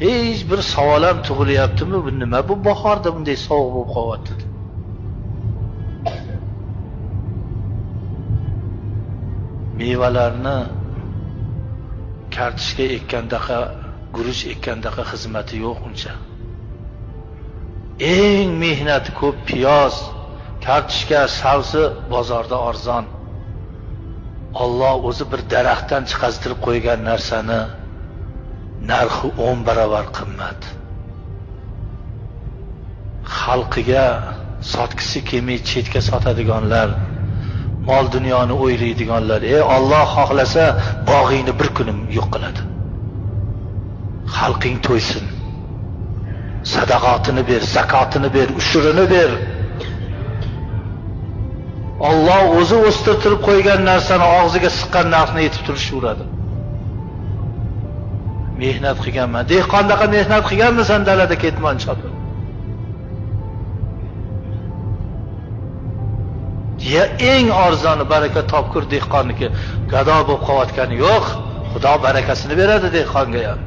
hech bir savol ham tug'ilyaptimi, bu nima bu bahorda bunday sovuq bo'lib qolyapti? Mevalarni kartoshka ekkandaqa, guruch ekkandaqa xizmati yo'q uncha. Eng mehnati ko'p piyoz, kartoshka, sabzi bozorda arzon. Alloh o'zi bir daraxtdan chiqaztirib qo'ygan narsani narxi 10 barobar qimmat. Xalqiga sotgisi kelmay chetga sotadiganlar, mol dunyoni o'ylaydiganlar, Alloh xohlasa bog'ingni bir kunim yo'q qiladi. Xalqing to'ysin. Sadaqatini ber, zakotini ber, ushurini ber. Alloh o'zi o'stirtirib qo'ygan narsani og'ziga siqqan narxni yetib turishaveradi. Mehnat qilganman. Dehqondaqa mehnat qilganmisan dalada ketmon chopib? Ya eng arzoni baraka topkur dehqonniki, gado bo'lib qolayotgani yo'q. Xudo barakasini beradi dehqonga ham.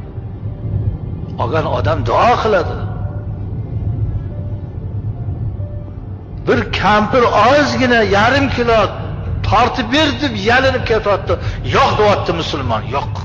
Olgan odam duo qiladi. Bir kampir ozgina yarim kilo tortib ber deb yalinib ketyapti. Yo'q deyapti musulmon, yo'q.